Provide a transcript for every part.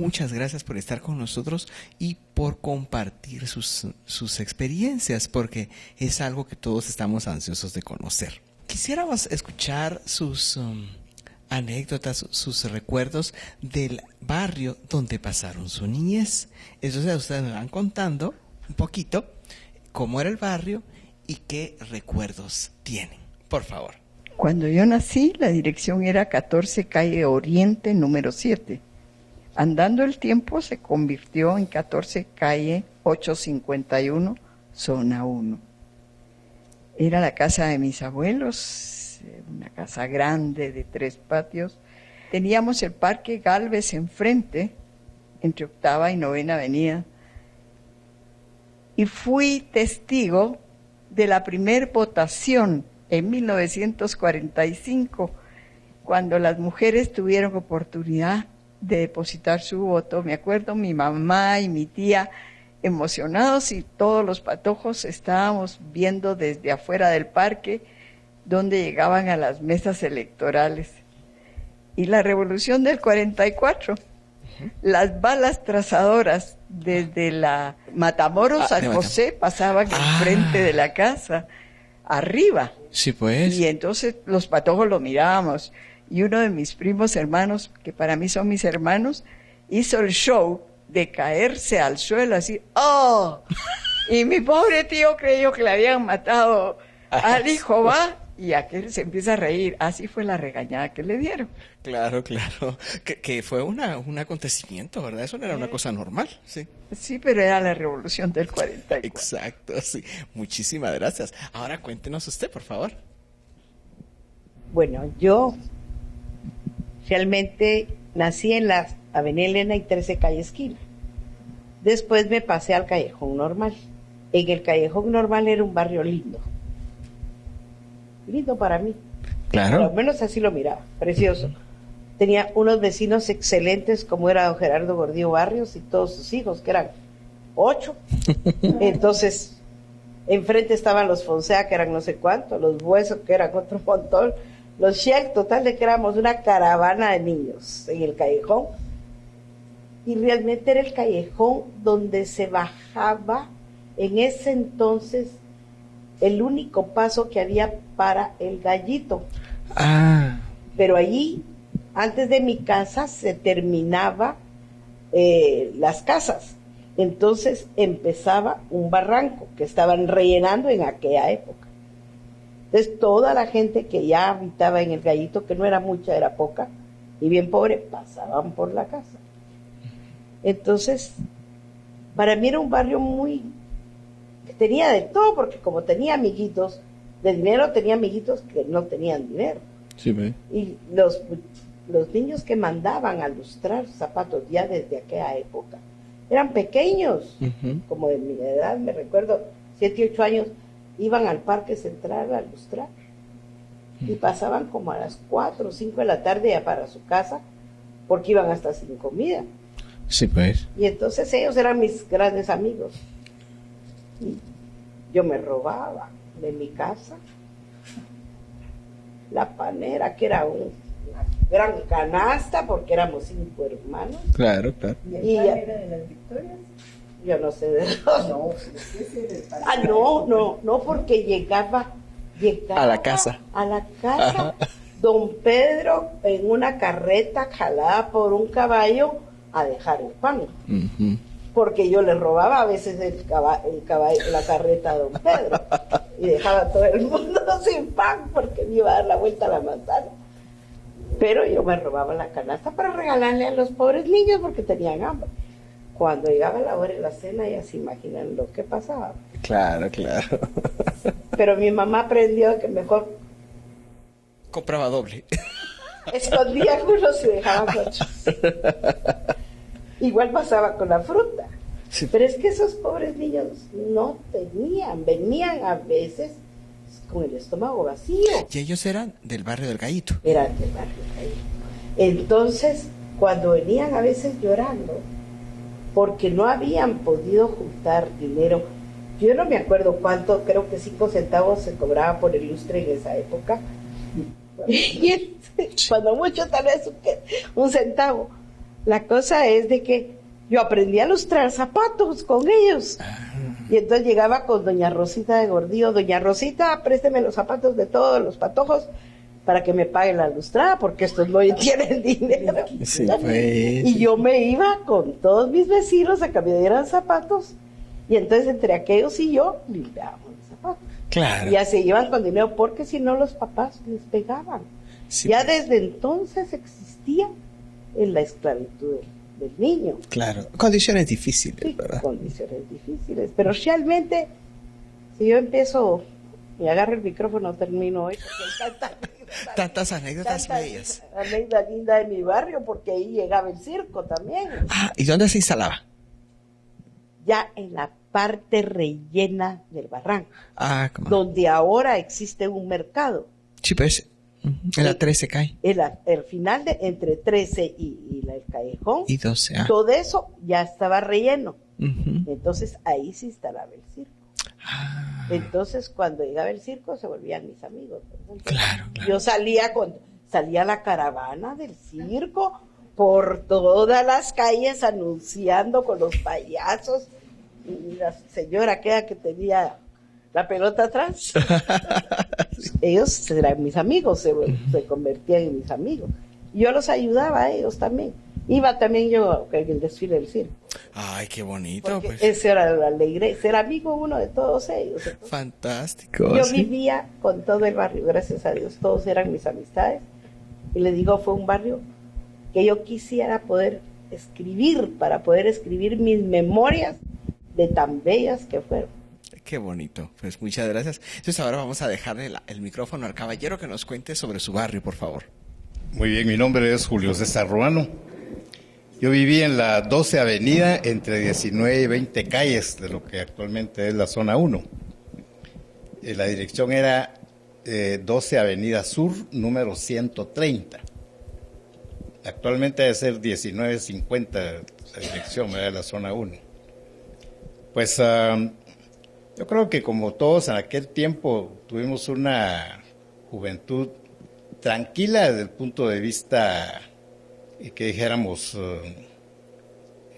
muchas gracias por estar con nosotros y por compartir sus experiencias, porque es algo que todos estamos ansiosos de conocer. Quisiéramos escuchar sus anécdotas, sus recuerdos del barrio donde pasaron su niñez. Entonces ustedes me van contando un poquito cómo era el barrio y qué recuerdos tienen. Por favor. Cuando yo nací, la dirección era 14 Calle Oriente, número 7. Andando el tiempo se convirtió en 14 Calle 851, zona 1. Era la casa de mis abuelos, una casa grande de 3 patios. Teníamos el Parque Gálvez enfrente, entre 8ª y 9ª Avenida. Y fui testigo de la primer votación en 1945, cuando las mujeres tuvieron oportunidad de depositar su voto. Me acuerdo mi mamá y mi tía emocionados y todos los patojos estábamos viendo desde afuera del parque donde llegaban a las mesas electorales. Y la revolución del 44, las balas trazadoras desde la Matamoros a José pasaban enfrente de la casa, arriba. Sí, pues. Y entonces los patojos lo mirábamos. Y uno de mis primos hermanos, que para mí son mis hermanos, hizo el show de caerse al suelo así, ¡oh! Y mi pobre tío creyó que le habían matado al hijo, ¿va? Y aquel se empieza a reír. Así fue la regañada que le dieron. Claro, claro. Que fue un acontecimiento, ¿verdad? Eso no era una cosa normal, sí. Sí, pero era la revolución del 44. Exacto, sí. Muchísimas gracias. Ahora cuéntenos usted, por favor. Bueno, yo realmente nací en la Avenida Elena y 13 Calle Esquina. Después me pasé al Callejón Normal. En el Callejón Normal era un barrio lindo. Lindo para mí. Claro. Al menos así lo miraba, precioso. Tenía unos vecinos excelentes, como era don Gerardo Gordillo Barrios y todos sus hijos, que eran 8. Entonces, enfrente estaban los Fonseca, que eran no sé cuántos, los Buesos, que eran otro montón, los Sheck, total de que éramos una caravana de niños en el callejón. Y realmente era el callejón donde se bajaba en ese entonces el único paso que había para el Gallito. Pero allí, antes de mi casa, se terminaba las casas. Entonces empezaba un barranco que estaban rellenando en aquella época. Entonces toda la gente que ya habitaba en el Gallito, que no era mucha, era poca, y bien pobre, pasaban por la casa. Entonces, para mí era un barrio que tenía de todo, porque como tenía amiguitos de dinero, tenía amiguitos que no tenían dinero. Sí, ¿ve? Y los niños que mandaban a lustrar zapatos ya desde aquella época eran pequeños, como de mi edad, me recuerdo, 7, 8 años, iban al Parque Central a lustrar y pasaban como a las 4 o 5 de la tarde ya para su casa, porque iban hasta sin comida. Sí, pues. Y entonces ellos eran mis grandes amigos. Y yo me robaba de mi casa la panera, que era una gran canasta, porque éramos 5 hermanos. Claro, claro. ¿Y el pan era de las Victorias? Yo no sé de dónde. No, porque llegaba a la casa. A la casa, ajá. Don Pedro en una carreta jalada por un caballo a dejar el pan. Porque yo le robaba a veces el caballo, la carreta a don Pedro, y dejaba a todo el mundo sin pan porque me iba a dar la vuelta a la manzana. Pero yo me robaba la canasta para regalarle a los pobres niños porque tenían hambre. Cuando llegaba la hora de la cena, ya se imaginan lo que pasaba. Claro, claro. Pero mi mamá aprendió que mejor compraba doble. Escondía unos y dejaba 8. Igual pasaba con la fruta. Sí. Pero es que esos pobres niños no tenían, venían a veces con el estómago vacío. Y ellos eran del barrio del Gallito. Eran del barrio del Gallito. Entonces, cuando venían a veces llorando, porque no habían podido juntar dinero, yo no me acuerdo cuánto, creo que 5 centavos se cobraba por el lustre en esa época. Y cuando mucho, tal vez un centavo. La cosa es de que yo aprendí a lustrar zapatos con ellos. Y entonces llegaba con doña Rosita de Gordillo, doña Rosita, présteme los zapatos de todos los patojos para que me pague la lustrada, porque estos no tienen dinero. Sí, pues. Y yo me iba con todos mis vecinos a que me dieran zapatos, y entonces entre aquellos y yo limpiábamos los zapatos. Claro. Y ya se iban con dinero, porque si no los papás les pegaban. Sí, Ya pues. desde entonces existía en la esclavitud del niño. Claro. Condiciones difíciles, Sí, ¿verdad? condiciones difíciles, pero realmente, si yo empiezo y agarro el micrófono, termino hoy, porque hay Tantas anécdotas tantas bellas. anécdotas lindas de mi barrio, porque ahí llegaba el circo también, Ah, ¿y dónde se instalaba? ya en la parte rellena del barranco, Ah, ¿cómo? donde ahora existe un mercado. Sí, pues. En la 13 cae. El final de entre 13 y el callejón, Y 12. Ah. todo eso ya estaba relleno. Ujú. Entonces ahí se instalaba el circo. Ah, Entonces cuando llegaba el circo se volvían mis amigos. claro, claro. Yo salía la caravana del circo por todas las calles anunciando con los payasos y la señora aquella que tenía la pelota atrás. Ellos eran mis amigos, se convertían en mis amigos. Y yo los ayudaba a ellos también. Iba también yo en el desfile del circo. Ay, qué bonito. Porque Pues. ese era la alegría, ser amigo uno de todos ellos. Entonces, Fantástico. yo sí. vivía con todo el barrio, gracias a Dios, todos eran mis amistades. Y le digo, fue un barrio que yo quisiera poder escribir, para poder escribir mis memorias de tan bellas que fueron. Qué bonito. Pues muchas gracias. Entonces ahora vamos a dejarle el micrófono al caballero que nos cuente sobre su barrio, por favor. Muy bien, mi nombre es Julio César Ruano. Yo viví en la 12 Avenida, entre 19 y 20 calles de lo que actualmente es la zona 1. La dirección era 12 Avenida Sur, número 130. Actualmente debe ser 1950 la dirección, ¿verdad? De la zona 1. Pues yo creo que como todos en aquel tiempo tuvimos una juventud tranquila desde el punto de vista, que dijéramos,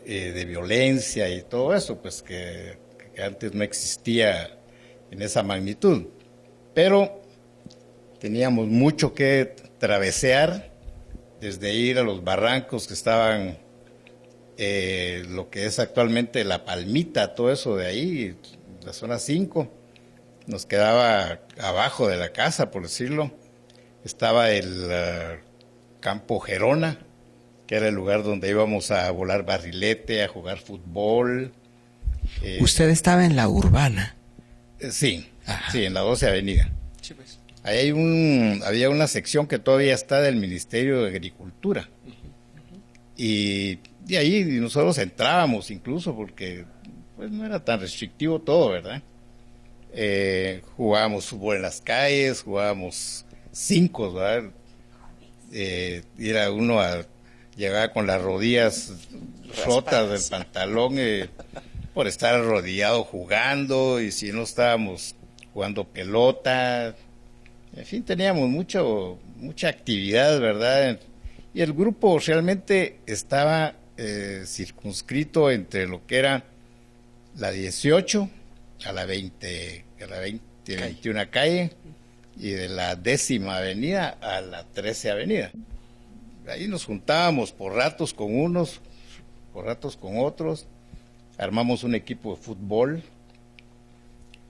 de violencia y todo eso, pues que antes no existía en esa magnitud. Pero teníamos mucho que travesear, desde ir a los barrancos que estaban, lo que es actualmente La Palmita, todo eso de ahí, la zona 5, nos quedaba abajo de la casa, por decirlo. Estaba el Campo Gerona, que era el lugar donde íbamos a volar barrilete, a jugar fútbol. Usted estaba en la urbana. Sí, Ajá. sí, en la 12 Avenida. Sí, pues. Ahí había una sección que todavía está del Ministerio de Agricultura. Y de ahí nosotros entrábamos incluso porque pues no era tan restrictivo todo, ¿verdad? Jugábamos fútbol en las calles, jugábamos 5, ¿verdad? Y era uno llegaba con las rodillas rotas del pantalón por estar arrodillado jugando, y si no estábamos jugando pelota. En fin, teníamos mucha actividad, ¿verdad? Y el grupo realmente estaba circunscrito entre lo que era la 18 a la 21 calle, y de la 10ª Avenida a la 13 Avenida. Ahí nos juntábamos por ratos con unos, por ratos con otros. Armamos un equipo de fútbol.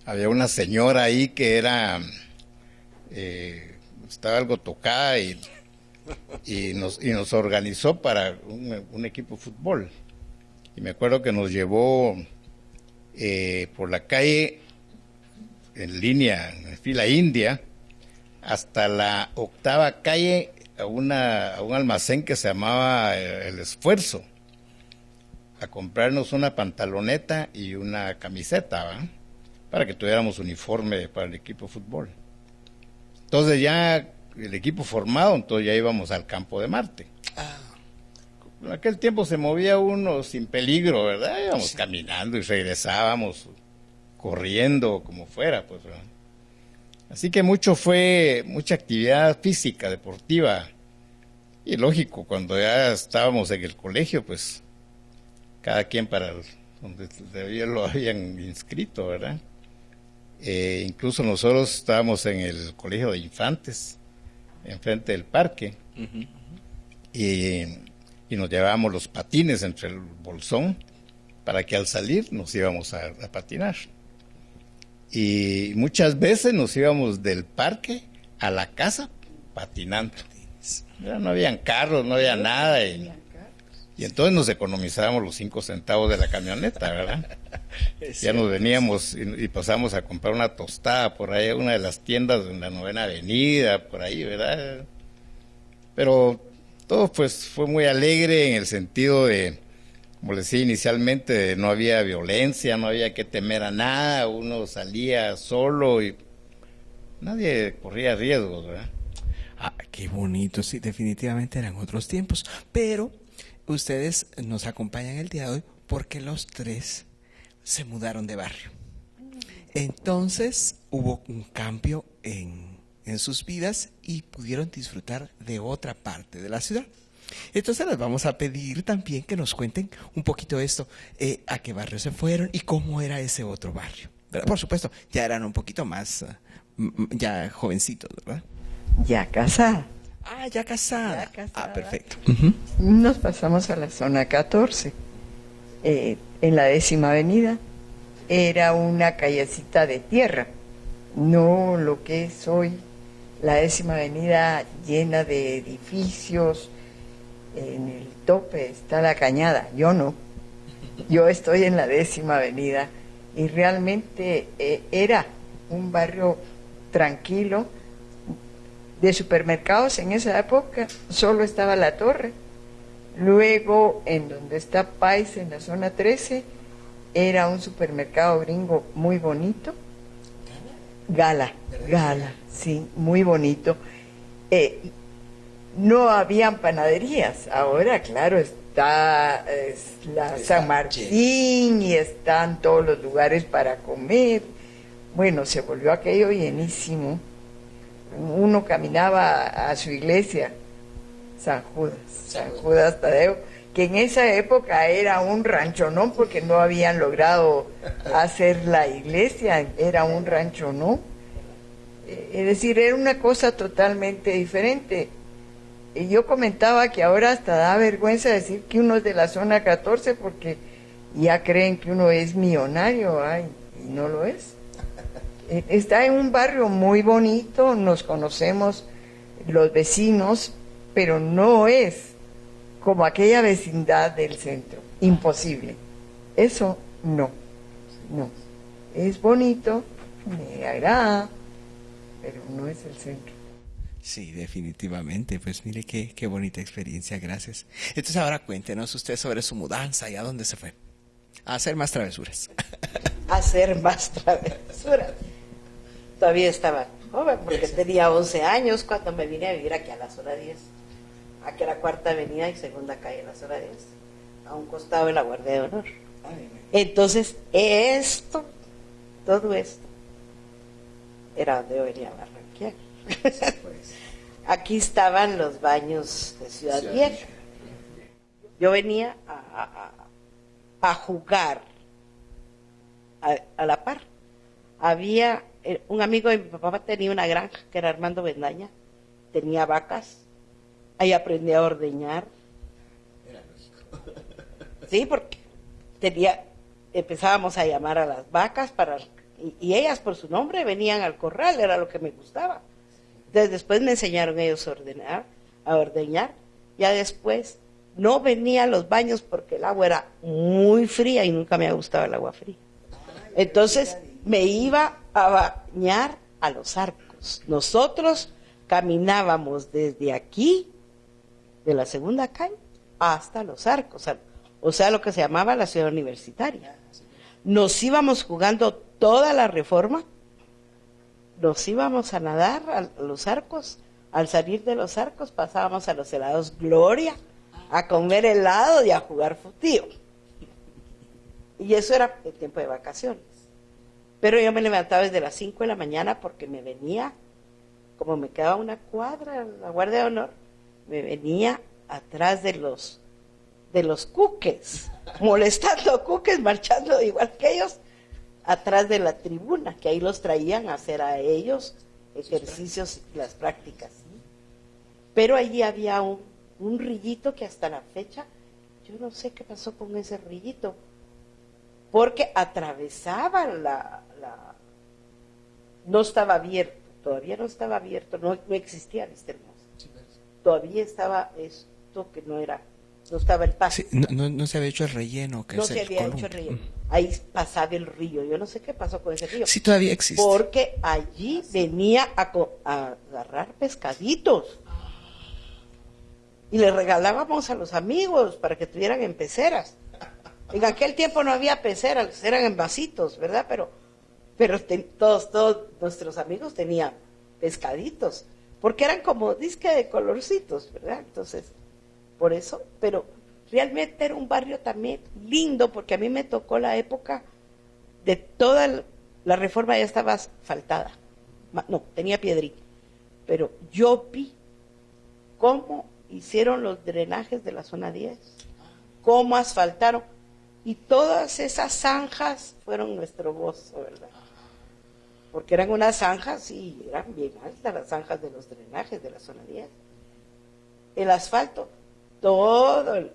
Había una señora ahí que estaba algo tocada y nos organizó para un equipo de fútbol. Y me acuerdo que nos llevó por la calle en línea, en fila india, hasta la 8ª calle, a un almacén que se llamaba El Esfuerzo, a comprarnos una pantaloneta y una camiseta, ¿va? Para que tuviéramos uniforme para el equipo de fútbol. Entonces ya el equipo formado, entonces ya íbamos al Campo de Marte. En aquel tiempo se movía uno sin peligro, ¿verdad? Íbamos caminando y regresábamos corriendo, como fuera, pues, ¿verdad? Así que mucha actividad física, deportiva, Y lógico, cuando ya estábamos en el colegio, pues cada quien para donde lo habían inscrito, ¿verdad? Incluso nosotros estábamos en el colegio de infantes, enfrente del parque, y nos llevábamos los patines entre el bolsón para que al salir nos íbamos a patinar. Y muchas veces nos íbamos del parque a la casa patinando. Ya no habían carros, no había nada. Y entonces nos economizábamos los 5 centavos de la camioneta, ¿verdad? Ya nos veníamos y pasamos a comprar una tostada por ahí, una de las tiendas en la 9ª Avenida, por ahí, ¿verdad? Pero todo pues fue muy alegre en el sentido de, como les decía inicialmente, no había violencia, no había que temer a nada, uno salía solo y nadie corría riesgos, ¿verdad? Ah, qué bonito, sí, definitivamente eran otros tiempos, pero ustedes nos acompañan el día de hoy porque los 3 se mudaron de barrio. Entonces hubo un cambio en sus vidas y pudieron disfrutar de otra parte de la ciudad. Entonces les vamos a pedir también que nos cuenten un poquito esto, a qué barrio se fueron y cómo era ese otro barrio, ¿verdad? Por supuesto, ya eran un poquito más, ya jovencitos, ¿verdad? Ya casada. Ah, ya casada. Ya casada. Ah, perfecto. Nos pasamos a la zona 14, en la 10ª Avenida. Era una callecita de tierra, no lo que es hoy la 10ª Avenida llena de edificios. En el tope está la Cañada, yo no. Yo estoy en la 10ª Avenida y realmente era un barrio tranquilo. De supermercados en esa época solo estaba La Torre. Luego, en donde está Pais, en la zona 13, era un supermercado gringo muy bonito. Gala, sí, muy bonito. No habían panaderías. Ahora, claro, está la San Martín y están todos los lugares para comer. Bueno, se volvió aquello llenísimo. Uno caminaba a su iglesia, San Judas Tadeo, que en esa época era un ranchonón porque no habían logrado hacer la iglesia, era un ranchonón. Es decir, era una cosa totalmente diferente. Y yo comentaba que ahora hasta da vergüenza decir que uno es de la zona 14 porque ya creen que uno es millonario, ay, y no lo es. Está en un barrio muy bonito, nos conocemos los vecinos, pero no es como aquella vecindad del centro, imposible. Eso no. Es bonito, me agrada, pero no es el centro. Sí, definitivamente, pues mire qué bonita experiencia, gracias. Entonces ahora cuéntenos usted sobre su mudanza y a dónde se fue. A hacer más travesuras. A hacer más travesuras. Todavía estaba joven porque tenía 11 años cuando me vine a vivir aquí a la zona 10, aquí a la 4ª Avenida y 2ª Calle, la zona 10, a un costado de la Guardia de Honor. Entonces, todo esto, era donde yo venía a Barranquilla. Aquí estaban los baños de Ciudad Vieja. Yo venía a jugar a la par. Había un amigo de mi papá tenía una granja que era Armando Bendaña, tenía vacas, ahí aprendí a ordeñar. Era lógico. Sí, porque empezábamos a llamar a las vacas y ellas por su nombre venían al corral, era lo que me gustaba. Entonces después me enseñaron ellos a ordeñar, ya después no venía a los baños porque el agua era muy fría y nunca me ha gustado el agua fría. Entonces me iba a bañar a Los Arcos. Nosotros caminábamos desde aquí, de la 2ª Calle, hasta Los Arcos, o sea, lo que se llamaba la ciudad universitaria. Nos íbamos jugando toda la Reforma, nos íbamos a nadar a Los Arcos, al salir de Los Arcos pasábamos a los helados Gloria, a comer helado y a jugar futío. Y eso era el tiempo de vacaciones. Pero yo me levantaba desde las 5 de la mañana porque me venía, como me quedaba una cuadra la Guardia de Honor, me venía atrás de los cuques, molestando cuques, marchando igual que ellos, atrás de la tribuna, que ahí los traían a hacer a ellos ejercicios y las prácticas. ¿Sí? Pero allí había un rillito que hasta la fecha, yo no sé qué pasó con ese rillito, porque atravesaba no estaba abierto, todavía no estaba abierto, no existía este hermoso. Todavía estaba esto que no estaba el paso. Sí, no se había hecho el relleno. Que no es se el había columpio. hecho el relleno. Ahí pasaba el río, yo no sé qué pasó con ese río. Sí, todavía existe. Porque allí venía a agarrar pescaditos. Y le regalábamos a los amigos para que tuvieran en peceras. En aquel tiempo no había peceras, eran en vasitos, ¿verdad? Pero todos nuestros amigos tenían pescaditos, porque eran como disque de colorcitos, ¿verdad? Entonces, por eso, pero realmente era un barrio también lindo, porque a mí me tocó la época de toda la Reforma, ya estaba asfaltada, no, tenía piedrita, pero yo vi cómo hicieron los drenajes de la zona 10, cómo asfaltaron, y todas esas zanjas fueron nuestro gozo, ¿verdad? Porque eran unas zanjas, y eran bien altas las zanjas de los drenajes de la zona 10. El asfalto, todo el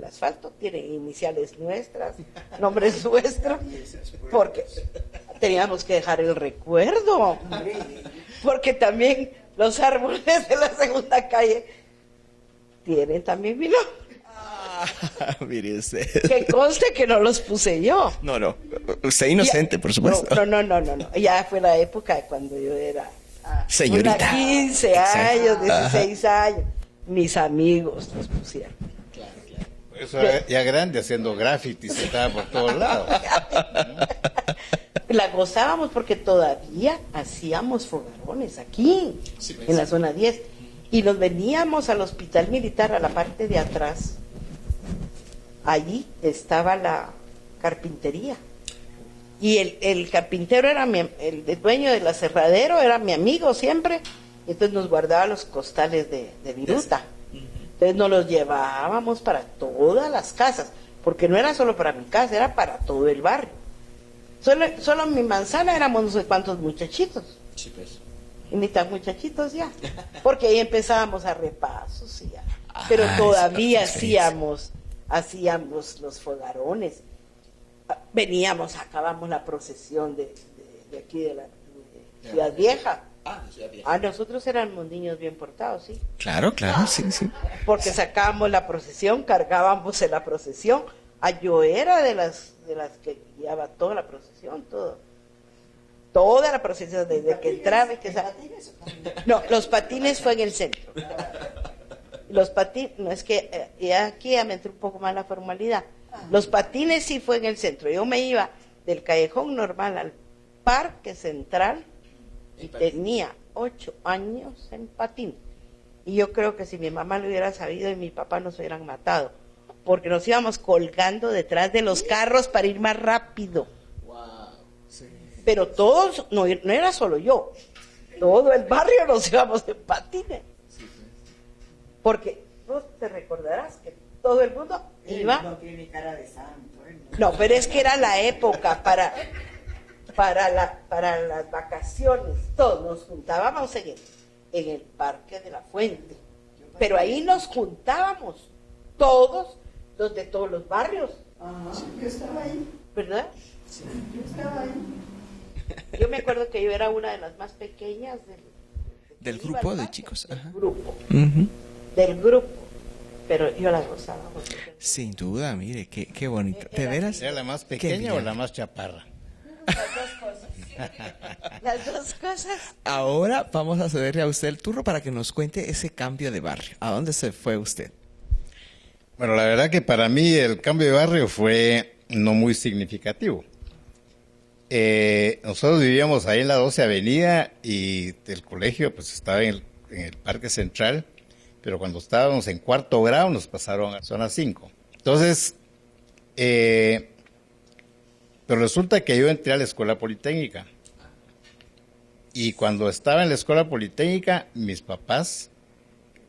asfalto tiene iniciales nuestras, nombres nuestros, porque teníamos que dejar el recuerdo, porque también los árboles de la segunda calle tienen también mi nombre. Mire usted. Que conste que no los puse yo. No. Usted inocente, por supuesto. No. Ya fue la época de cuando yo era señorita. Una 15 años, 16 años. Mis amigos los pusieron. Claro. Eso era ya grande, haciendo grafitis, estaba por todos lados. La gozábamos porque todavía hacíamos fogarones aquí, en la zona 10. Y nos veníamos al hospital militar, a la parte de atrás. Allí estaba la carpintería. Y el carpintero era el dueño del aserradero, era mi amigo siempre. Entonces nos guardaba los costales de viruta. Entonces nos los llevábamos para todas las casas, porque no era solo para mi casa, era para todo el barrio. Solo en mi manzana éramos no sé cuántos muchachitos. Sí, pues. Y ni tan muchachitos ya, porque ahí empezábamos a repasos y ya. Pero todavía hacíamos los fogarones. Veníamos, acabamos la procesión de aquí de Ciudad Vieja. Nosotros éramos niños bien portados, sí. Claro, sí. Porque sacábamos la procesión, cargábamos en la procesión. Yo era de las que guiaba toda la procesión, toda la procesión, desde que entraba y que salía. No, los patines fue en el centro. Los patines, no es que aquí ya me entró un poco más la formalidad. Los patines sí fue en el centro. Yo me iba del callejón normal al parque central y tenía 8 años en patín. Y yo creo que si mi mamá lo hubiera sabido y mi papá nos hubieran matado, porque nos íbamos colgando detrás de los carros para ir más rápido. Pero todos, no era solo yo, todo el barrio nos íbamos en patines. Porque vos te recordarás que todo el mundo iba. No tiene cara de santo. No, pero es que era la época para las vacaciones. Todos nos juntábamos en el Parque de la Fuente. Pero ahí nos juntábamos todos los de todos los barrios. Yo estaba ahí. ¿Verdad? Sí, yo estaba ahí. Yo me acuerdo que yo era una de las más pequeñas del grupo de chicos. Del grupo, pero yo la gozaba. Sin duda, mire, qué bonito. ¿De veras? ¿Era la más pequeña o la más chaparra? Las dos cosas. Ahora vamos a cederle a usted el turno para que nos cuente ese cambio de barrio. ¿A dónde se fue usted? Bueno, la verdad que para mí el cambio de barrio fue no muy significativo. Nosotros vivíamos ahí en la 12 Avenida y el colegio pues estaba en el Parque Central, pero cuando estábamos en 4º grado nos pasaron a zona 5. Entonces, pero resulta que yo entré a la escuela politécnica. Y cuando estaba en la escuela politécnica, mis papás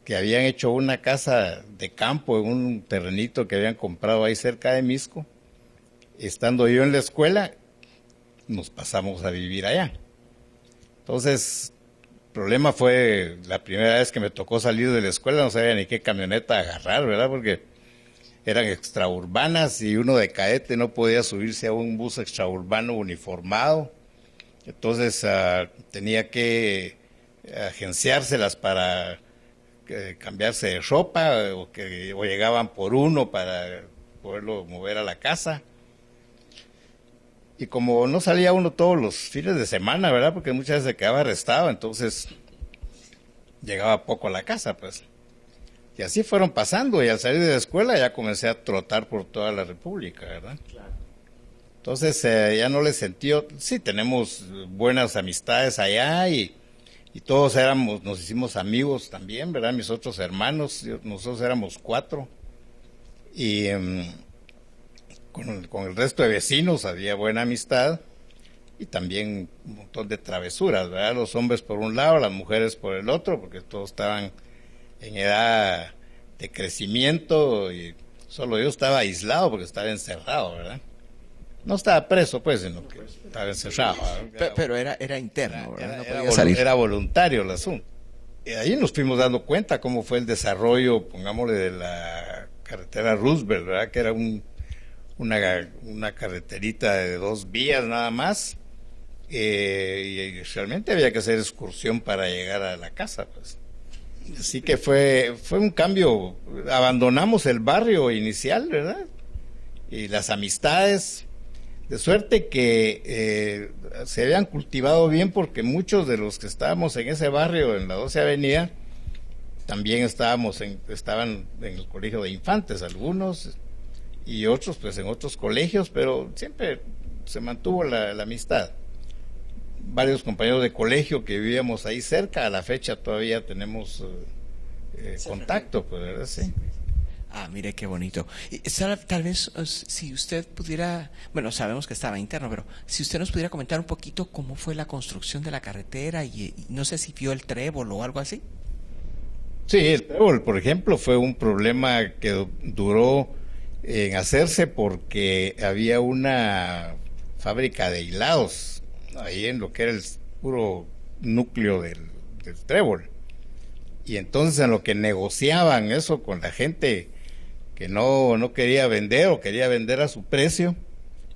que habían hecho una casa de campo en un terrenito que habían comprado ahí cerca de Misco. Estando yo en la escuela, nos pasamos a vivir allá. Entonces, el problema fue la primera vez que me tocó salir de la escuela, no sabía ni qué camioneta agarrar, ¿verdad? Porque eran extraurbanas y uno de cadete no podía subirse a un bus extraurbano uniformado. Entonces tenía que agenciárselas para cambiarse de ropa o llegaban por uno para poderlo mover a la casa. Y como no salía uno todos los fines de semana, ¿verdad? Porque muchas veces se quedaba arrestado, entonces llegaba poco a la casa, pues. Y así fueron pasando, y al salir de la escuela ya comencé a trotar por toda la República, ¿verdad? Claro. Entonces ya no le sentí, sí, tenemos buenas amistades allá y todos nos hicimos amigos también, ¿verdad? Mis otros hermanos, nosotros éramos 4 y con el resto de vecinos había buena amistad y también un montón de travesuras, ¿verdad? Los hombres por un lado, las mujeres por el otro, porque todos estaban en edad de crecimiento y solo yo estaba aislado porque estaba encerrado, ¿verdad? No estaba preso, pues, sino que estaba encerrado. Pero era interno, ¿verdad? No podía salir. Era voluntario el asunto. Y ahí nos fuimos dando cuenta cómo fue el desarrollo, pongámosle, de la carretera Roosevelt, ¿verdad? Que era una carreterita de 2 vías nada más. Y realmente había que hacer excursión para llegar a la casa, pues. Así que fue un cambio. Abandonamos el barrio inicial, ¿verdad? Y las amistades. De suerte que se habían cultivado bien porque muchos de los que estábamos en ese barrio, en la 12 Avenida, también estaban en el colegio de infantes, algunos, y otros pues en otros colegios, pero siempre se mantuvo la amistad. Varios compañeros de colegio que vivíamos ahí cerca, a la fecha todavía tenemos contacto, pues, ¿verdad? Sí. Ah, mire qué bonito. Y, Sara, tal vez si usted pudiera, bueno, sabemos que estaba interno, pero si usted nos pudiera comentar un poquito cómo fue la construcción de la carretera y no sé si vio el trébol o algo así. Sí, el trébol, por ejemplo, fue un problema que duró en hacerse porque había una fábrica de hilados ahí en lo que era el puro núcleo del trébol. Y entonces en lo que negociaban eso con la gente que no quería vender o quería vender a su precio,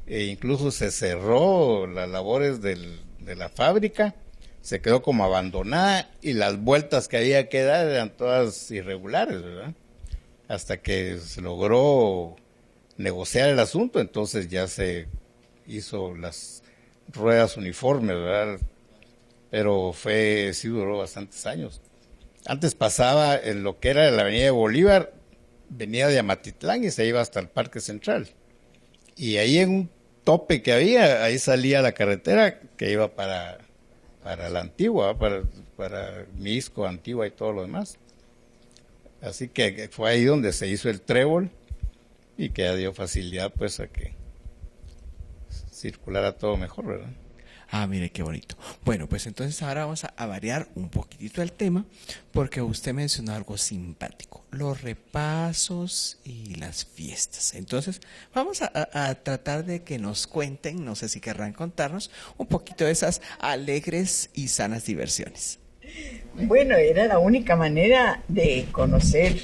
e incluso se cerró las labores de la fábrica, se quedó como abandonada y las vueltas que había que dar eran todas irregulares, ¿verdad? Hasta que se logró negociar el asunto, entonces ya se hizo las ruedas uniformes, ¿verdad? Pero sí duró bastantes años. Antes pasaba en lo que era la avenida de Bolívar, venía de Amatitlán y se iba hasta el Parque Central. Y ahí en un tope que había, ahí salía la carretera que iba para la Antigua, para Misco, Antigua y todo lo demás. Así que fue ahí donde se hizo el trébol y que dio facilidad pues a que circulara todo mejor, ¿verdad? Ah, mire qué bonito. Bueno, pues entonces ahora vamos a variar un poquitito el tema porque usted mencionó algo simpático, los repasos y las fiestas. Entonces vamos a tratar de que nos cuenten, no sé si querrán contarnos, un poquito de esas alegres y sanas diversiones. Bueno, era la única manera de conocer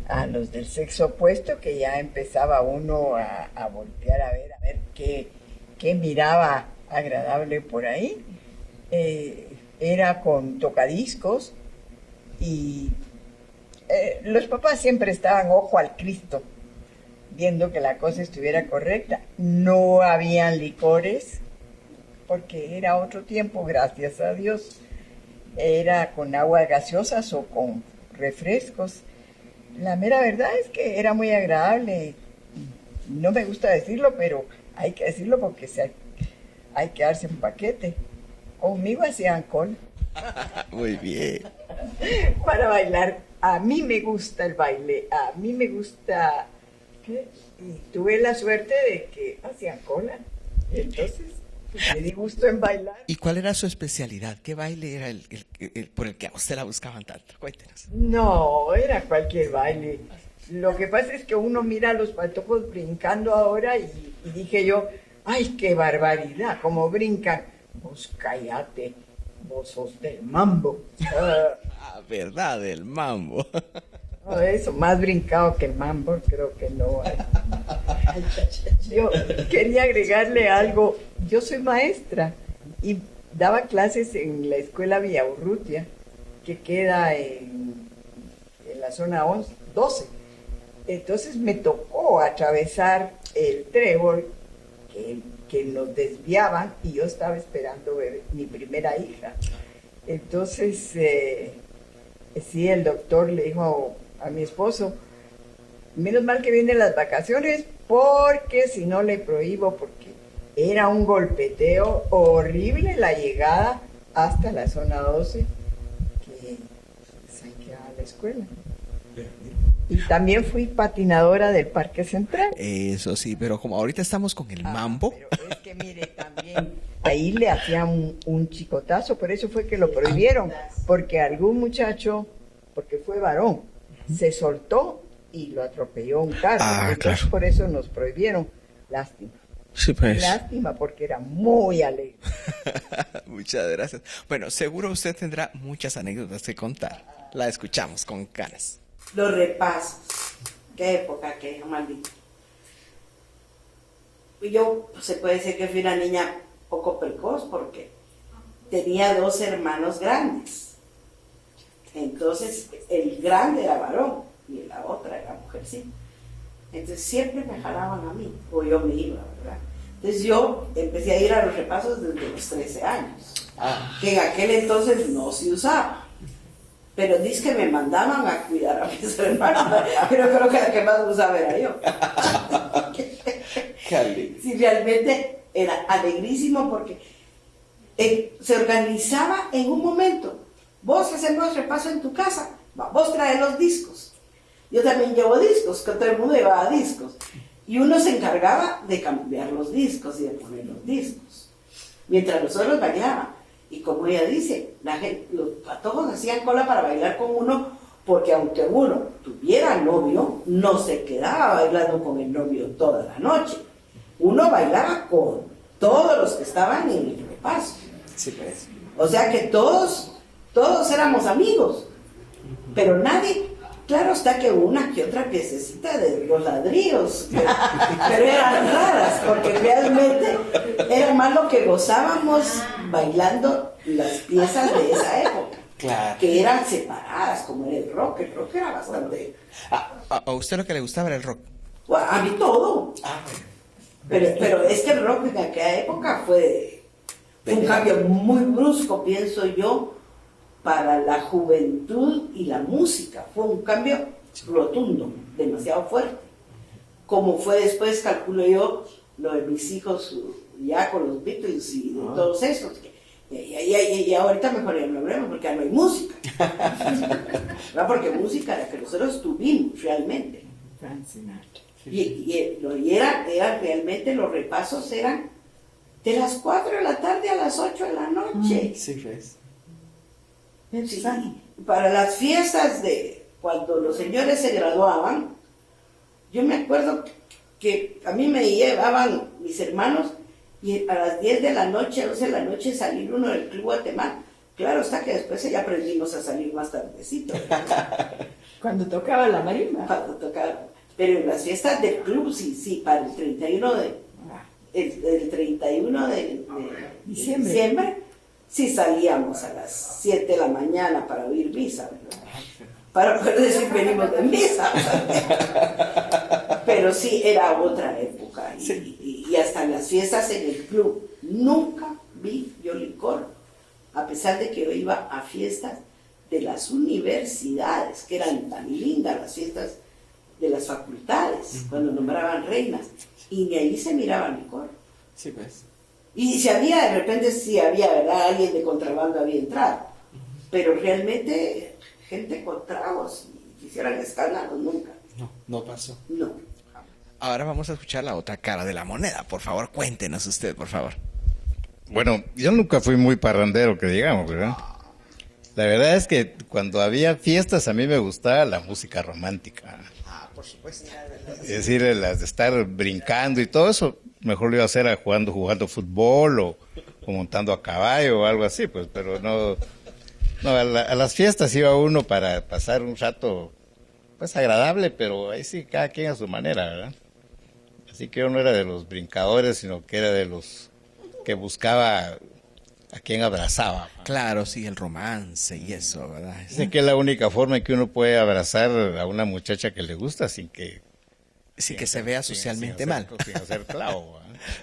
a los del sexo opuesto, que ya empezaba uno a voltear a ver qué miraba agradable por ahí. Era con tocadiscos y los papás siempre estaban ojo al Cristo, viendo que la cosa estuviera correcta. No habían licores, porque era otro tiempo, gracias a Dios. Era con agua gaseosas o con refrescos. La mera verdad es que era muy agradable. No me gusta decirlo, pero hay que decirlo porque hay que darse un paquete. Conmigo hacían cola. Muy bien. Para bailar. A mí me gusta el baile. A mí me gusta... ¿Qué? Y tuve la suerte de que hacían cola. Entonces, pues, me di gusto en bailar. ¿Y cuál era su especialidad? ¿Qué baile era el por el que a usted la buscaban tanto? Cuéntenos. No, era cualquier baile. Lo que pasa es que uno mira a los patojos brincando ahora y dije yo, ¡ay, qué barbaridad! Como brincan. Vos cállate, vos sos del mambo. Verdad, el mambo. No, eso, más brincado que el mambo, creo que no hay. Yo quería agregarle algo. Yo soy maestra y daba clases en la escuela Villaurrutia, que queda en la zona 12. Entonces me tocó atravesar el trébol que nos desviaban y yo estaba esperando ver mi primera hija. Entonces, sí, el doctor le dijo a mi esposo, menos mal que vienen las vacaciones porque si no le prohíbo, porque era un golpeteo horrible la llegada hasta la zona 12, que se quedaba la escuela. Y también fui patinadora del Parque Central. Eso sí, pero como ahorita estamos con el mambo. Pero es que mire, también ahí le hacían un chicotazo, por eso fue que lo prohibieron, porque algún muchacho, porque fue varón, se soltó y lo atropelló un carro. Entonces claro. Por eso nos prohibieron. Lástima. Sí, pues. Lástima, porque era muy alegre. Muchas gracias. Bueno, seguro usted tendrá muchas anécdotas que contar. La escuchamos con ganas. Los repasos. Qué época, qué maldito. Yo, se puede decir que fui una niña poco precoz porque tenía 2 hermanos grandes. Entonces, el grande era varón y la otra era mujercita. Entonces, siempre me jalaban a mí, o yo me iba, ¿verdad? Entonces, yo empecé a ir a los repasos desde los 13 años, que en aquel entonces no se usaba. Pero dice que me mandaban a cuidar a mis hermanos, pero creo que la que más usaba era yo. Sí, realmente era alegrísimo porque se organizaba en un momento. Vos hacemos repaso en tu casa, vos traes los discos. Yo también llevo discos, que todo el mundo llevaba discos. Y uno se encargaba de cambiar los discos y de poner los discos. Mientras nosotros bailábamos. Y como ella dice, los patojos hacían cola para bailar con uno, porque aunque uno tuviera novio, no se quedaba bailando con el novio toda la noche. Uno bailaba con todos los que estaban en el repaso. Sí, pues. O sea que todos éramos amigos, pero nadie, claro está que una que otra piececita de los ladrillos, pero eran raras, porque realmente era más lo que gozábamos bailando las piezas de esa época, Claro. que eran separadas, como era el rock era bastante... ¿A usted lo que le gustaba era el rock? A mí todo, pero es que el rock en aquella época fue un cambio muy brusco, pienso yo, para la juventud y la música. Fue un cambio rotundo, demasiado fuerte. Como fue después, calculo yo, lo de mis hijos ya con los Beatles y de todos esos. Y ahorita mejor ya no hablemos porque ya no hay música. ¿Verdad? Porque música la que nosotros tuvimos realmente. Y era realmente, los repasos eran de las 4 de la tarde a las 8 de la noche. Sí, pues. Sí, para las fiestas de cuando los señores se graduaban, yo me acuerdo que a mí me llevaban mis hermanos y a las 10 de la noche, 11 de la noche salir uno del Club Guatemala. Claro está que después ya aprendimos a salir más tardecito. Cuando tocaba la marimba. Cuando tocaba. Pero en las fiestas del club, sí, para el 31 de diciembre, sí salíamos a las 7 de la mañana para oír misa, ¿verdad? Para poder decir venimos de misa. Pero sí, era otra época. Y hasta en las fiestas en el club, nunca vi yo licor, a pesar de que yo iba a fiestas de las universidades, que eran tan lindas las fiestas de las facultades, cuando nombraban reinas, y ni ahí se miraba licor. Sí, pues. Y si había, de repente sí había, ¿verdad? Alguien de contrabando había entrado. Pero realmente, gente con tragos, que hicieran escándalos, nunca. No pasó. No. Ahora vamos a escuchar la otra cara de la moneda. Por favor, cuéntenos usted, por favor. Bueno, yo nunca fui muy parrandero, que digamos, ¿verdad? La verdad es que cuando había fiestas a mí me gustaba la música romántica. Ah, por supuesto. Es decir, las de estar brincando y todo eso, mejor lo iba a hacer jugando fútbol o montando a caballo o algo así, pues, pero no a las fiestas iba uno para pasar un rato, pues, agradable, pero ahí sí, cada quien a su manera, ¿verdad? Así que yo no era de los brincadores, sino que era de los que buscaba a quien abrazaba. Claro, sí, el romance y eso, ¿verdad? Sé que es la única forma en que uno puede abrazar a una muchacha que le gusta sin que se vea socialmente mal. Sin hacer clavo.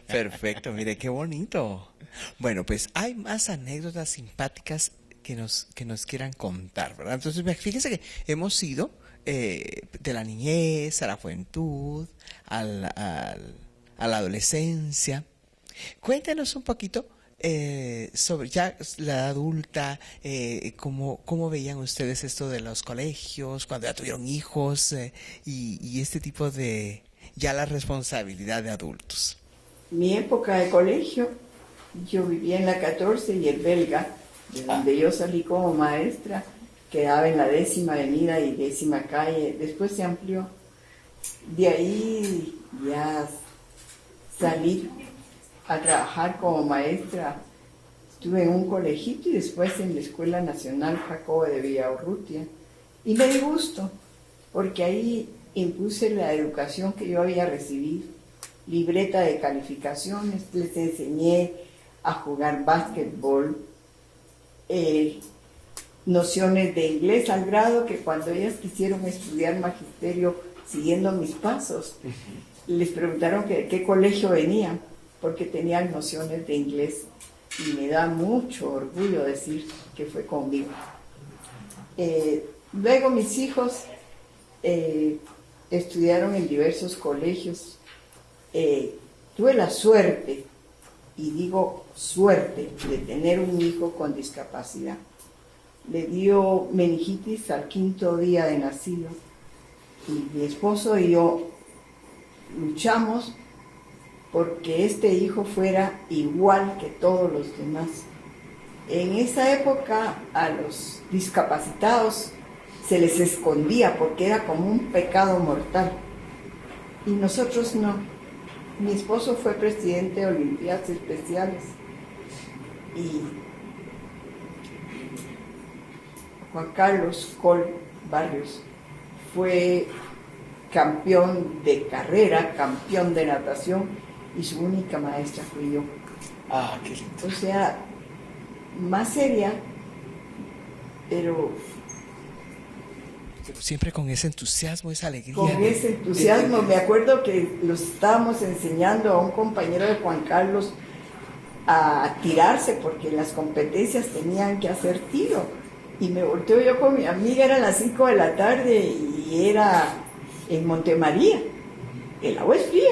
Perfecto, mire, qué bonito. Bueno, pues hay más anécdotas simpáticas que nos quieran contar, ¿verdad? Entonces, fíjense que hemos ido de la niñez a la juventud, a la adolescencia. Cuéntenos un poquito sobre ya la edad adulta, cómo veían ustedes esto de los colegios, cuando ya tuvieron hijos y este tipo de, ya la responsabilidad de adultos. Mi época de colegio, yo vivía en la 14 y el Belga, de donde yo salí como maestra, quedaba en la 10ª Avenida y 10ª Calle, después se amplió. De ahí ya salí a trabajar como maestra. Estuve en un colegito y después en la Escuela Nacional Jacobo de Villaurrutia. Y me di gusto, porque ahí impuse la educación que yo había recibido, libreta de calificaciones, les enseñé a jugar básquetbol, nociones de inglés, al grado que cuando ellas quisieron estudiar magisterio siguiendo mis pasos, les preguntaron que de qué colegio venían, porque tenían nociones de inglés, y me da mucho orgullo decir que fue conmigo. Luego mis hijos estudiaron en diversos colegios. Tuve la suerte, y digo suerte, de tener un hijo con discapacidad. Le dio meningitis al 5º día de nacido, y mi esposo y yo luchamos porque este hijo fuera igual que todos los demás. En esa época a los discapacitados se les escondía porque era como un pecado mortal, y nosotros no. Mi esposo fue presidente de Olimpiadas Especiales y Juan Carlos Col Barrios fue campeón de carrera, campeón de natación, y su única maestra fui yo. Ah, qué lindo. O sea, más seria, pero siempre con ese entusiasmo, esa alegría. con ese entusiasmo. Me acuerdo que los estábamos enseñando a un compañero de Juan Carlos a tirarse, porque en las competencias tenían que hacer tiro. Y me volteo yo con mi amiga, eran las 5 de la tarde y era en Montemaría. El agua es fría.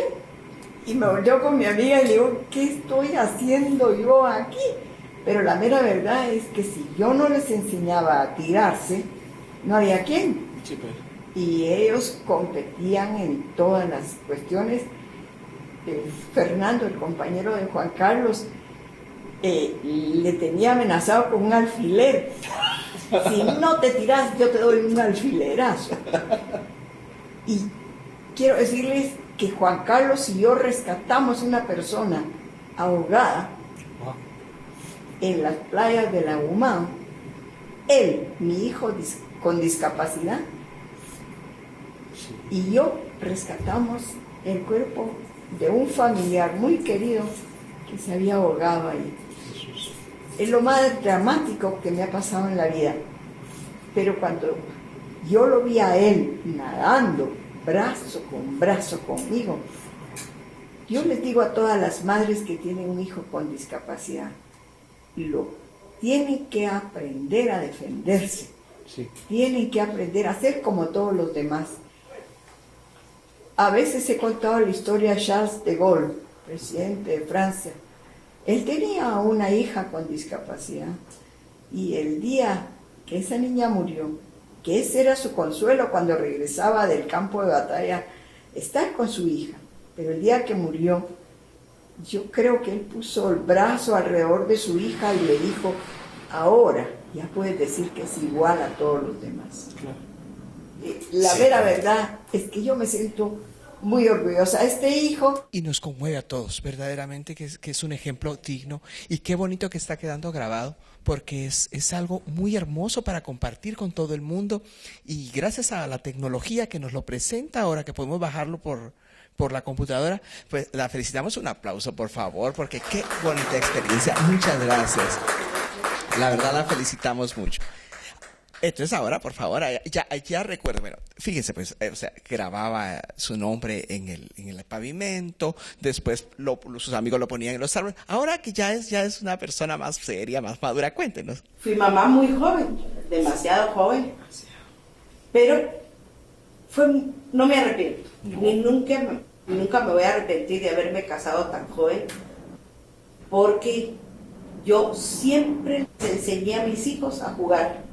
Y me volteo con mi amiga y le digo, ¿qué estoy haciendo yo aquí? Pero la mera verdad es que si yo no les enseñaba a tirarse, no había quien. Sí, pues. Y ellos competían en todas las cuestiones. Fernando, el compañero de Juan Carlos, le tenía amenazado con un alfiler. Si no te tiras, yo te doy un alfilerazo. Y quiero decirles que Juan Carlos y yo rescatamos una persona ahogada en las playas de la Humán. Él, mi hijo con discapacidad, y yo rescatamos el cuerpo de un familiar muy querido que se había ahogado ahí. Es lo más dramático que me ha pasado en la vida. Pero cuando yo lo vi a él nadando brazo con brazo conmigo, yo les digo a todas las madres que tienen un hijo con discapacidad, tienen que aprender a defenderse. Sí. Tienen que aprender a ser como todos los demás. A veces he contado la historia de Charles de Gaulle, presidente de Francia. Él tenía una hija con discapacidad, y el día que esa niña murió, que ese era su consuelo cuando regresaba del campo de batalla, estar con su hija, pero el día que murió, yo creo que él puso el brazo alrededor de su hija y le dijo, ahora ya puedes decir que es igual a todos los demás. La vera verdad es que yo me siento muy orgullosa. Este hijo... Y nos conmueve a todos, verdaderamente, que es un ejemplo digno. Y qué bonito que está quedando grabado, porque es algo muy hermoso para compartir con todo el mundo. Y gracias a la tecnología que nos lo presenta ahora, que podemos bajarlo por la computadora, pues la felicitamos. Un aplauso, por favor, porque qué bonita experiencia. Muchas gracias. La verdad la felicitamos mucho. Entonces ahora, por favor, ya recuerdo, bueno, fíjense pues, o sea, grababa su nombre en el pavimento, después sus amigos lo ponían en los árboles. Ahora que ya es una persona más seria, más madura, cuéntenos. Fui mamá muy joven, demasiado joven, pero no me arrepiento, ni nunca me voy a arrepentir de haberme casado tan joven, porque yo siempre les enseñé a mis hijos a jugar.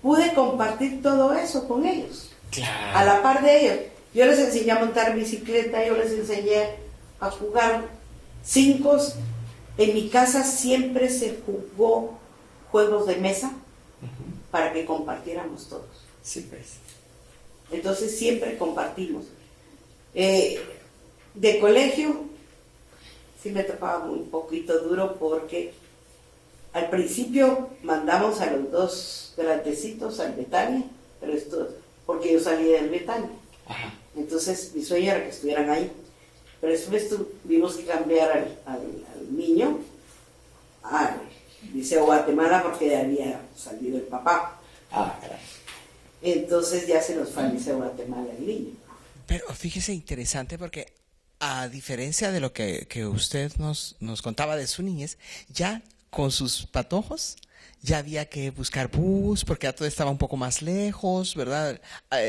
Pude compartir todo eso con ellos, claro. A la par de ellos. Yo les enseñé a montar bicicleta, yo les enseñé a jugar 5. En mi casa siempre se jugó juegos de mesa para que compartiéramos todos. Sí, pues. Entonces siempre compartimos. De colegio sí me tocaba un poquito duro porque al principio mandamos a los 2 grandecitos al Betania, pero esto porque yo salí del Betania. Ajá. Entonces mi sueño era que estuvieran ahí. Pero después tuvimos que cambiar al niño al Liceo Guatemala porque ya había salido el papá. Entonces ya se nos fue al Liceo Guatemala el niño. Pero fíjese, interesante porque a diferencia de lo que usted nos contaba de su niñez, ya con sus patojos ya había que buscar bus porque ya todo estaba un poco más lejos, ¿verdad?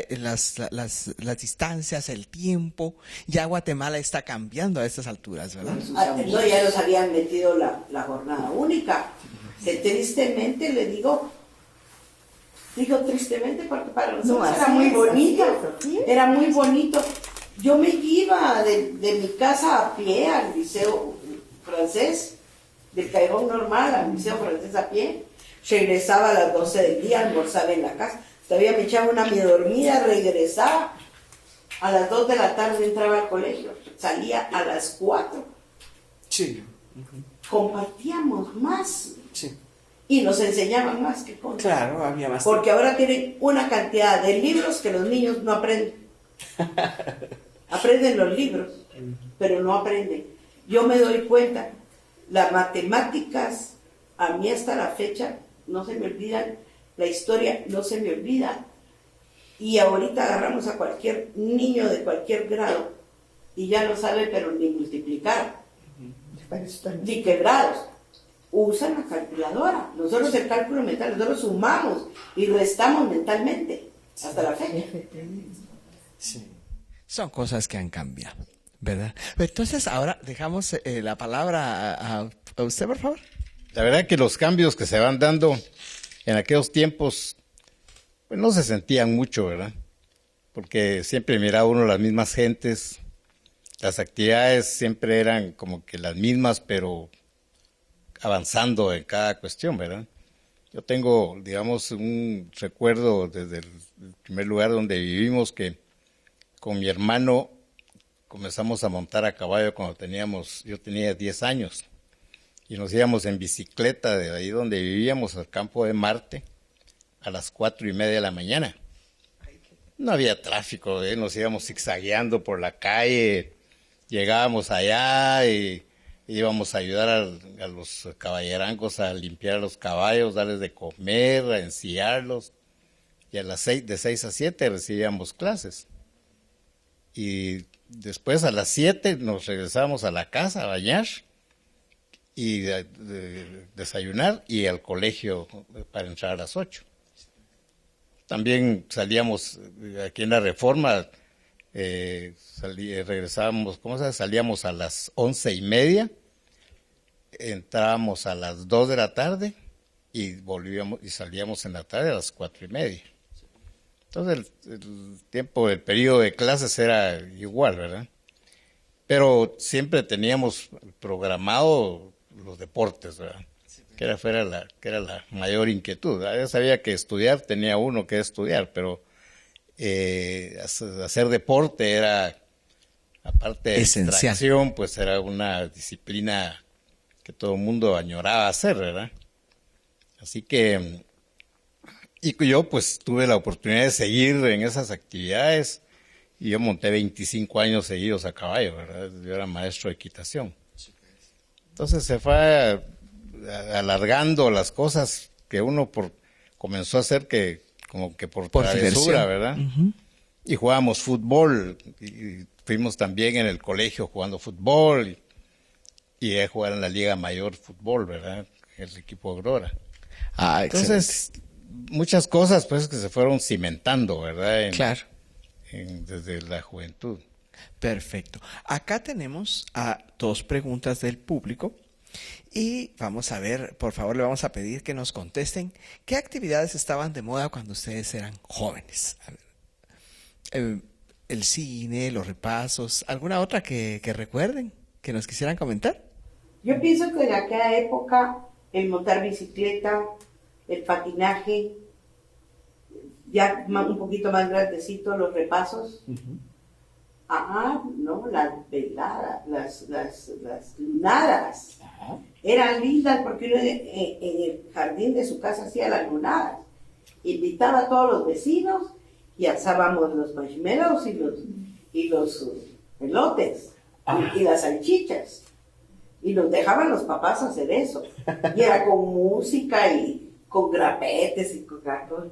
Las distancias, el tiempo, ya Guatemala está cambiando a estas alturas, ¿verdad? No, ya nos habían metido la jornada única. Que tristemente le digo tristemente porque para nosotros era muy bonito, era muy bonito. Yo me iba de mi casa a pie al liceo francés, del Callejón Normal al liceo francés a pie, regresaba a las 12 del día, almorzaba en la casa, todavía me echaba una mi dormida, regresaba, a las 2 de la tarde entraba al colegio, salía a las 4. Sí. Compartíamos más. Sí. Y nos enseñaban más que cosas. Claro, había más. Porque ahora tienen una cantidad de libros que los niños no aprenden. Aprenden los libros, pero no aprenden. Yo me doy cuenta, las matemáticas, a mí hasta la fecha, no se me olvidan, la historia no se me olvida. Y ahorita agarramos a cualquier niño de cualquier grado y ya no sabe, pero ni multiplicar, ni quebrados. Usan la calculadora. Nosotros el cálculo mental, nosotros sumamos y restamos mentalmente hasta la fecha. Sí. Son cosas que han cambiado, ¿verdad? Entonces ahora dejamos la palabra a usted, por favor. La verdad que los cambios que se van dando en aquellos tiempos, pues no se sentían mucho, ¿verdad? Porque siempre miraba uno las mismas gentes, las actividades siempre eran como que las mismas, pero avanzando en cada cuestión, ¿verdad? Yo tengo, digamos, un recuerdo desde el primer lugar donde vivimos que con mi hermano comenzamos a montar a caballo cuando yo tenía 10 años y nos íbamos en bicicleta de ahí donde vivíamos al campo de Marte a las 4:30 de la mañana. No había tráfico, nos íbamos zigzagueando por la calle, llegábamos allá y íbamos a ayudar a los caballerangos a limpiar a los caballos, darles de comer, a ensillarlos. Y de 6 a 7 recibíamos clases. Y después a las 7 nos regresábamos a la casa a bañar y desayunar y al colegio para entrar a las 8. También salíamos aquí en la Reforma, regresábamos, salíamos a las 11:30. Entrábamos a las 2 de la tarde y volvíamos y salíamos en la tarde a las 4:30. Entonces el periodo de clases era igual, ¿verdad? Pero siempre teníamos programado los deportes, ¿verdad? que era la mayor inquietud. Yo sabía que estudiar, tenía uno que estudiar, pero hacer deporte era, aparte de esencial. distracción, pues era una disciplina que todo el mundo añoraba hacer, ¿verdad? Así que, y yo pues tuve la oportunidad de seguir en esas actividades, y yo monté 25 años seguidos a caballo, ¿verdad? Yo era maestro de equitación. Entonces se fue alargando las cosas que uno comenzó a hacer que como que por travesura, ¿verdad? Uh-huh. Y jugábamos fútbol, y fuimos también en el colegio jugando fútbol, y llegué a jugar en la Liga Mayor Fútbol, ¿verdad? El equipo Aurora. Ah, excelente. Entonces, muchas cosas pues que se fueron cimentando, ¿verdad? Claro. Desde la juventud. Perfecto. Acá tenemos dos preguntas del público y vamos a ver, por favor, le vamos a pedir que nos contesten qué actividades estaban de moda cuando ustedes eran jóvenes. A ver, el cine, los repasos, ¿alguna otra que recuerden, que nos quisieran comentar? Yo pienso que en aquella época el montar bicicleta, el patinaje, ya un poquito más grandecito los repasos. Uh-huh. No, las veladas, las lunadas. Uh-huh. Eran lindas porque uno en el jardín de su casa hacía las lunadas. Invitaba a todos los vecinos y asábamos los marshmallows y los elotes y las salchichas. Y nos dejaban los papás hacer eso. Y era con música y con grapetes y con cartón.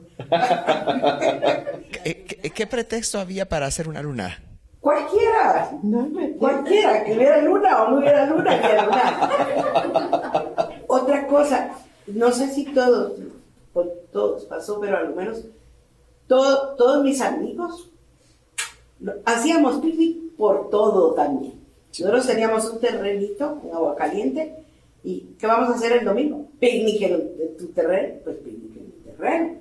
¿Qué pretexto había para hacer una luna? Cualquiera, que hubiera luna o no hubiera luna, que luna. Otra cosa, no sé si todos pasó, pero a lo menos todos mis amigos hacíamos picnic por todo también. Nosotros teníamos un terrenito con agua caliente. ¿Y qué vamos a hacer el domingo? Picnic en tu terreno, pues picnic en mi terreno.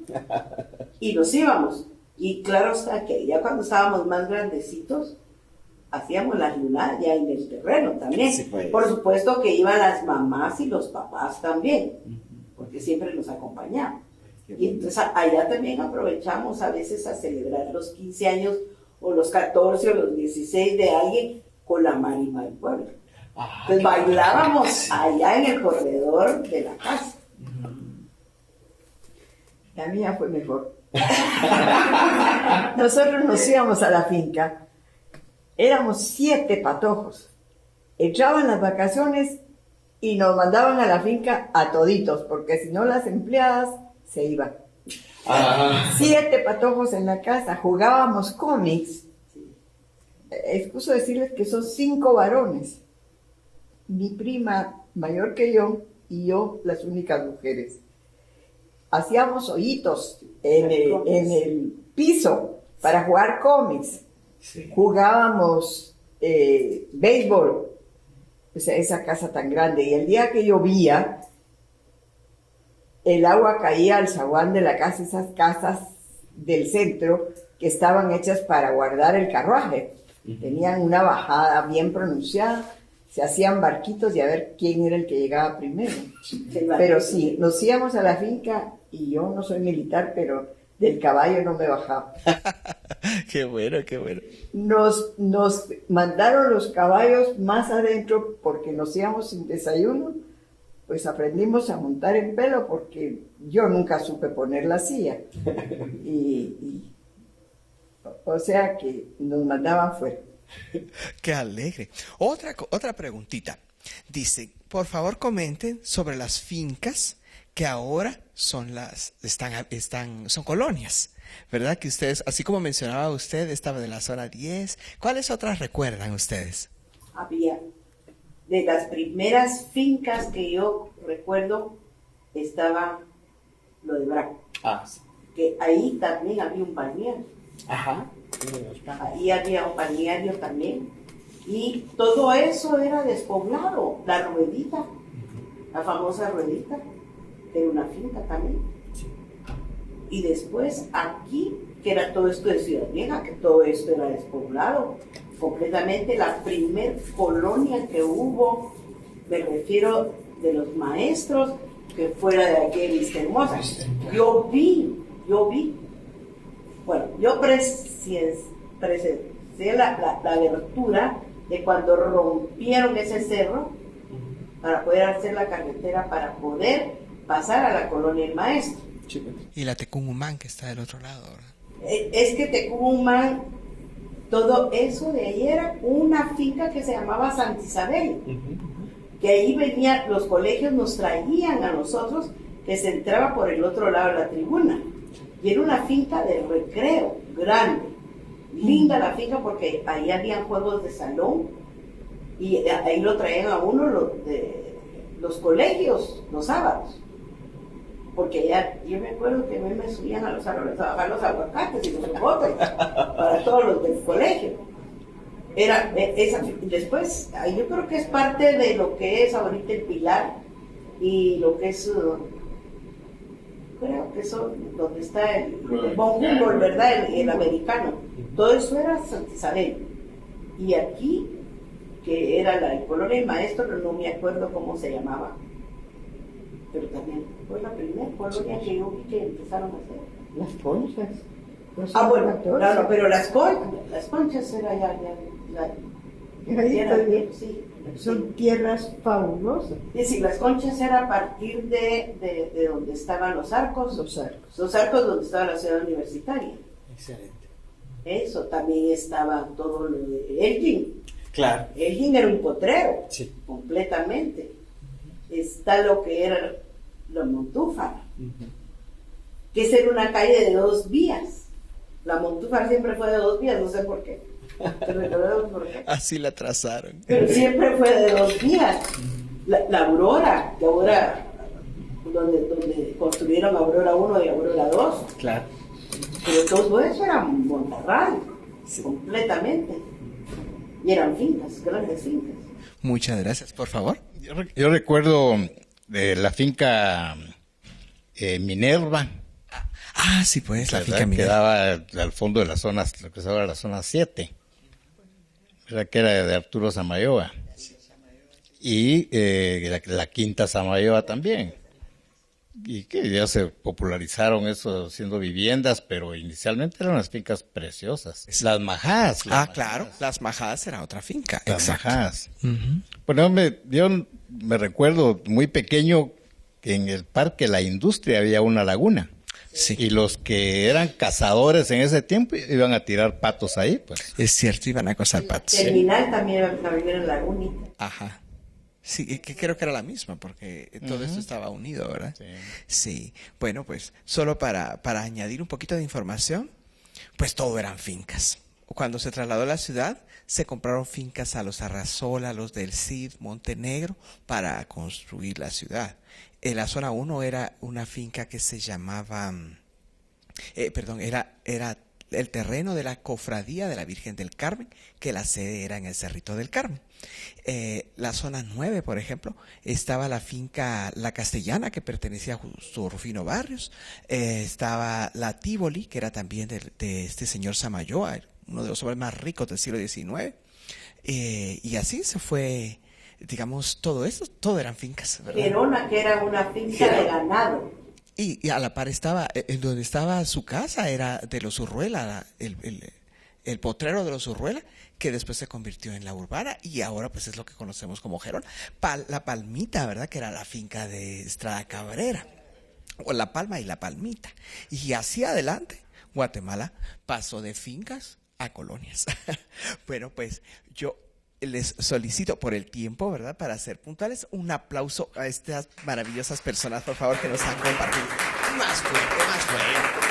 Y nos íbamos. Y claro está que ya cuando estábamos más grandecitos, hacíamos las lunadas ya en el terreno también. Sí, pues. Por supuesto que iban las mamás y los papás también, porque siempre nos acompañaban. Y entonces allá también aprovechamos a veces a celebrar los 15 años o los 14 o los 16 de alguien con la marimba del pueblo. Entonces bailábamos allá en el corredor de la casa. La mía fue mejor. Nosotros nos íbamos a la finca, éramos 7 patojos, entraban las vacaciones y nos mandaban a la finca a toditos, porque si no las empleadas se iban. 7 patojos en la casa, jugábamos cómics. Excuso decirles que son 5 varones, mi prima mayor que yo y yo las únicas mujeres. Hacíamos hoyitos en el piso para jugar cómics. Sí. Jugábamos béisbol, o sea, esa casa tan grande. Y el día que llovía, el agua caía al zaguán de la casa, esas casas del centro que estaban hechas para guardar el carruaje. Uh-huh. Tenían una bajada bien pronunciada. Se hacían barquitos y a ver quién era el que llegaba primero. Pero sí, nos íbamos a la finca y yo no soy militar, pero del caballo no me bajaba. Qué bueno, qué bueno. Nos mandaron los caballos más adentro porque nos íbamos sin desayuno, pues aprendimos a montar en pelo porque yo nunca supe poner la silla. O sea que nos mandaban fuera. Qué alegre. Otra preguntita. Dice, por favor comenten sobre las fincas que ahora son son colonias, ¿verdad? Que ustedes, así como mencionaba usted, estaba de la zona 10. ¿Cuáles otras recuerdan ustedes? Había, de las primeras fincas que yo recuerdo, estaba lo de Braco. Sí. Que ahí también había un balneario. Ajá. Ahí había un balneario también. Y todo eso era despoblado. La ruedita, la famosa ruedita, era una finca también. Y después aquí, que era todo esto de Ciudad Vieja, que todo esto era despoblado completamente. La primer colonia que hubo, me refiero de los maestros, que fuera de aquí de Vista Hermosa. Yo vi. Bueno, yo presencié la abertura de cuando rompieron ese cerro para poder hacer la carretera, para poder pasar a la colonia El Maestro. Y la Tecumumán, que está del otro lado, ¿verdad? Es que Tecumumán, todo eso de ahí era una finca que se llamaba Santa Isabel, que ahí venían, los colegios nos traían a nosotros, que se entraba por el otro lado de la tribuna, y era una finca de recreo, grande, linda la finca, porque ahí habían juegos de salón, y ahí lo traían a uno los colegios los sábados, porque ya, yo me acuerdo que a mí me subían a los árboles a bajar los aguacates y los botes para todos los del colegio. Era esa, después, yo creo que es parte de lo que es ahorita el Pilar y lo que es, creo que son donde está el Von Humboldt, ¿verdad? El americano. Todo eso era Santa Isabel. Y aquí, que era la colonia El Maestro, no me acuerdo cómo se llamaba, pero también fue la primera colonia que yo vi que empezaron a hacer. Las conchas. Bueno, no, pero las conchas era ya sí. Son tierras fabulosas. Sí, las conchas era a partir de donde estaban los arcos. Los arcos donde estaba la ciudad universitaria. Excelente. Eso, también estaba todo lo de Elgin. Claro. Elgin era un potrero, Sí. completamente. Está lo que era la Montúfar, que era una calle de 2 vías. La Montúfar siempre fue de 2 vías, no sé por qué. ¿Te recuerdas por qué? Así la trazaron. Pero siempre fue de 2 vías. La Aurora, que ahora, donde construyeron Aurora 1 y Aurora 2. Claro. Pero todo eso era Monterrey, completamente. Y eran fincas, grandes fincas. Muchas gracias, por favor. Yo recuerdo de la finca Minerva. Sí, pues, la finca Que Minerva. quedaba al fondo de la zona, lo que es ahora la zona 7, ¿verdad? Que era de Arturo Samayoa. Y la quinta Samayoa también. Y que ya se popularizaron eso siendo viviendas, pero inicialmente eran unas fincas preciosas. Las Majadas. Claro, Las Majadas era otra finca. Las Exacto. Majadas. Ujú. Bueno, yo me recuerdo muy pequeño que en el Parque La Industria había una laguna. Sí. Y los que eran cazadores en ese tiempo iban a tirar patos ahí, pues. Es cierto, iban a cazar patos. Terminal también era lagunita. Ajá. Sí, que creo que era la misma, porque todo esto estaba unido, ¿verdad? Sí. Bueno, pues, solo para añadir un poquito de información, pues todo eran fincas. Cuando se trasladó a la ciudad, se compraron fincas a los Arrasola, a los del Cid, Montenegro, para construir la ciudad. En la zona 1 era una finca que se llamaba, era el terreno de la Cofradía de la Virgen del Carmen, que la sede era en el Cerrito del Carmen. La zona 9, por ejemplo, estaba la finca La Castellana, que pertenecía a Justo Rufino Barrios. Estaba la Tívoli, que era también de este señor Samayoa, uno de los hombres más ricos del siglo XIX. Y así se fue, digamos, todo esto, todo eran fincas, ¿verdad? Gerona, que era una finca de ganado. Y a la par estaba, en donde estaba su casa, era de los Urruela, el potrero de los Urruela, que después se convirtió en la Urbana, y ahora pues es lo que conocemos como Gerona. La Palmita, ¿verdad? Que era la finca de Estrada Cabrera, o La Palma y La Palmita. Y así adelante, Guatemala pasó de fincas a colonias. Bueno, pues yo les solicito por el tiempo, ¿verdad? Para ser puntuales, un aplauso a estas maravillosas personas, por favor, que nos han compartido. Más fuerte, más fuerte.